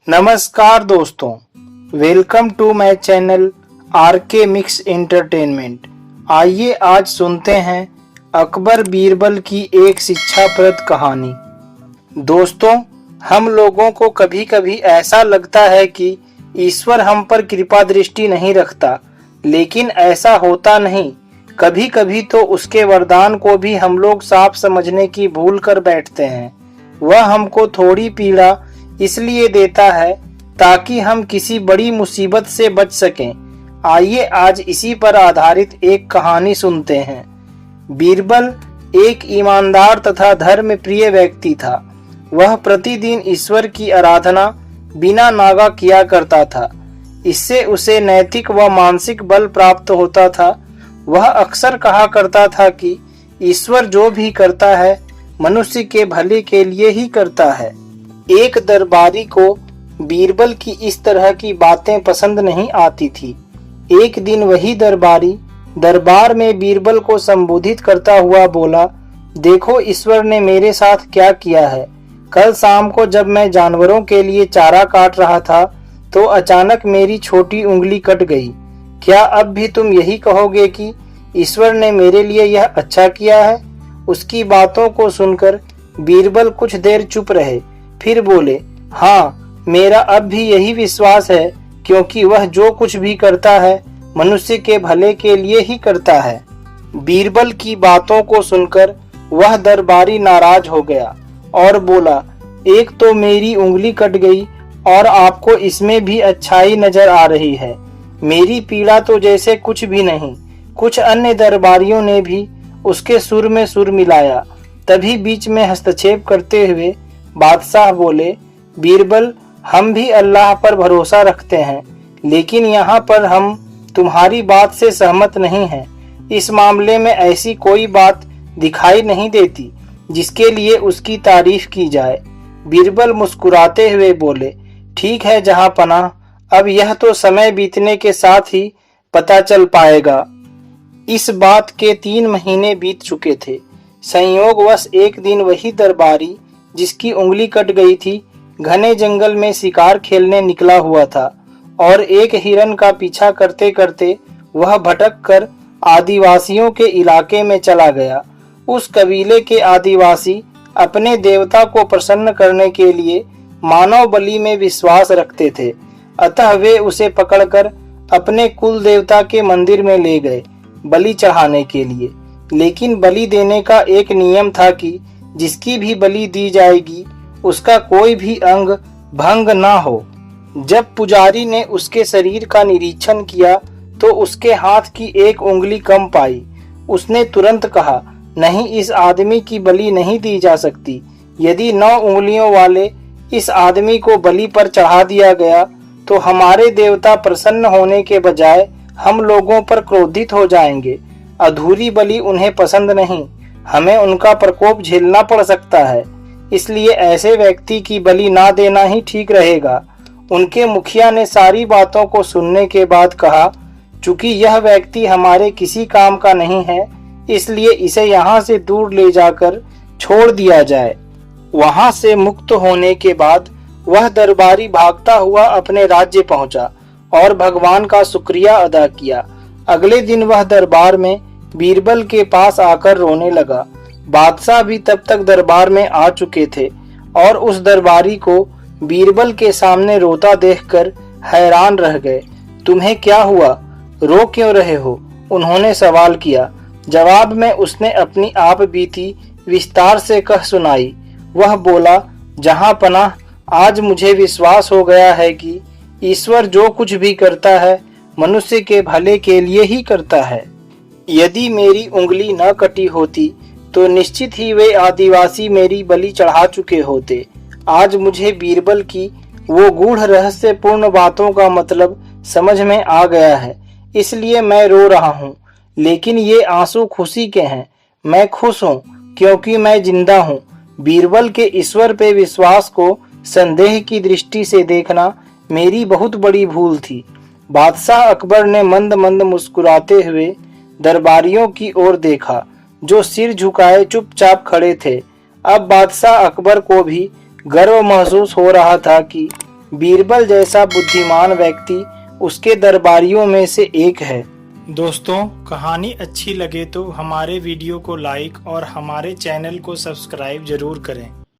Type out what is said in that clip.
नमस्कार दोस्तों, welcome to my channel RK Mix Entertainment. आइए आज सुनते हैं अकबर बीरबल की एक शिक्षाप्रद कहानी। दोस्तों, हम लोगों को कभी कभी ऐसा लगता है कि ईश्वर हम पर कृपा दृष्टि नहीं रखता, लेकिन ऐसा होता नहीं। कभी कभी तो उसके वरदान को भी हम लोग साफ समझने की भूल कर बैठते हैं। वह हमको थोड़ी पीड़ा इसलिए देता है ताकि हम किसी बड़ी मुसीबत से बच सकें। आइए आज इसी पर आधारित एक कहानी सुनते हैं। बीरबल एक ईमानदार तथा धर्म प्रिय व्यक्ति था। वह प्रतिदिन ईश्वर की आराधना बिना नागा किया करता था। इससे उसे नैतिक व मानसिक बल प्राप्त होता था। वह अक्सर कहा करता था कि ईश्वर जो भी करता है मनुष्य के भले के लिए ही करता है। एक दरबारी को बीरबल की इस तरह की बातें पसंद नहीं आती थी। एक दिन वही दरबारी दरबार में बीरबल को संबोधित करता हुआ बोला, देखो ईश्वर ने मेरे साथ क्या किया है। कल शाम को जब मैं जानवरों के लिए चारा काट रहा था तो अचानक मेरी छोटी उंगली कट गई। क्या अब भी तुम यही कहोगे कि ईश्वर ने मेरे लिए यह अच्छा किया है? उसकी बातों को सुनकर बीरबल कुछ देर चुप रहे, फिर बोले, हाँ, मेरा अब भी यही विश्वास है, क्योंकि वह जो कुछ भी करता है मनुष्य के भले के लिए ही करता है। बीरबल की बातों को सुनकर वह दरबारी नाराज हो गया और बोला, एक तो मेरी उंगली कट गई और आपको इसमें भी अच्छाई नजर आ रही है। मेरी पीड़ा तो जैसे कुछ भी नहीं। कुछ अन्य दरबारियों ने भी उसके सुर में सुर मिलाया। तभी बीच में हस्तक्षेप करते हुए बादशाह बोले, बीरबल, हम भी अल्लाह पर भरोसा रखते हैं, लेकिन यहाँ पर हम तुम्हारी बात से सहमत नहीं हैं। इस मामले में ऐसी कोई बात दिखाई नहीं देती जिसके लिए उसकी तारीफ की जाए। बीरबल मुस्कुराते हुए बोले, ठीक है जहाँ पनाह, अब यह तो समय बीतने के साथ ही पता चल पाएगा। इस बात के 3 महीने बीत चुके थे। संयोगवश एक दिन वही दरबारी जिसकी उंगली कट गई थी घने जंगल में शिकार खेलने निकला हुआ था और एक हिरन का पीछा करते करते वह भटक कर आदिवासियों के इलाके में चला गया। उस कबीले के आदिवासी अपने देवता को प्रसन्न करने के लिए मानव बलि में विश्वास रखते थे, अतः वे उसे पकड़कर अपने कुल देवता के मंदिर में ले गए बलि चढ़ाने के लिए। लेकिन बलि देने का एक नियम था कि जिसकी भी बलि दी जाएगी उसका कोई भी अंग भंग ना हो। जब पुजारी ने उसके शरीर का निरीक्षण किया तो उसके हाथ की एक उंगली कम पाई। उसने तुरंत कहा, नहीं, इस आदमी की बलि नहीं दी जा सकती। यदि 9 उंगलियों वाले इस आदमी को बलि पर चढ़ा दिया गया तो हमारे देवता प्रसन्न होने के बजाय हम लोगों पर क्रोधित हो जाएंगे। अधूरी बलि उन्हें पसंद नहीं, हमें उनका प्रकोप झेलना पड़ सकता है। इसलिए ऐसे व्यक्ति की बलि ना देना ही ठीक रहेगा। उनके मुखिया ने सारी बातों को सुनने के बाद कहा, चूंकि यह व्यक्ति हमारे किसी काम का नहीं है, इसलिए इसे यहाँ से दूर ले जाकर छोड़ दिया जाए। वहां से मुक्त होने के बाद वह दरबारी भागता हुआ अपने राज्य पहुंचा और भगवान का शुक्रिया अदा किया। अगले दिन वह दरबार में बीरबल के पास आकर रोने लगा। बादशाह भी तब तक दरबार में आ चुके थे और उस दरबारी को बीरबल के सामने रोता देखकर हैरान रह गए। तुम्हें क्या हुआ, रो क्यों रहे हो? उन्होंने सवाल किया। जवाब में उसने अपनी आप बीती विस्तार से कह सुनाई। वह बोला, जहां पनाह, आज मुझे विश्वास हो गया है कि ईश्वर जो कुछ भी करता है मनुष्य के भले के लिए ही करता है। यदि मेरी उंगली न कटी होती तो निश्चित ही वे आदिवासी मेरी बलि चढ़ा चुके होते। आज मुझे बीरबल की वो गूढ़ रहस्यपूर्ण बातों का मतलब समझ में आ गया है, इसलिए मैं रो रहा हूँ। लेकिन ये आंसू खुशी के हैं। मैं खुश हूँ क्योंकि मैं जिंदा हूँ। बीरबल के ईश्वर पे विश्वास को संदेह की दृष्टि से देखना मेरी बहुत बड़ी भूल थी। बादशाह अकबर ने मंद मंद मुस्कुराते हुए दरबारियों की ओर देखा जो सिर झुकाए चुपचाप खड़े थे। अब बादशाह अकबर को भी गर्व महसूस हो रहा था कि बीरबल जैसा बुद्धिमान व्यक्ति उसके दरबारियों में से एक है। दोस्तों, कहानी अच्छी लगे तो हमारे वीडियो को लाइक और हमारे चैनल को सब्सक्राइब जरूर करें।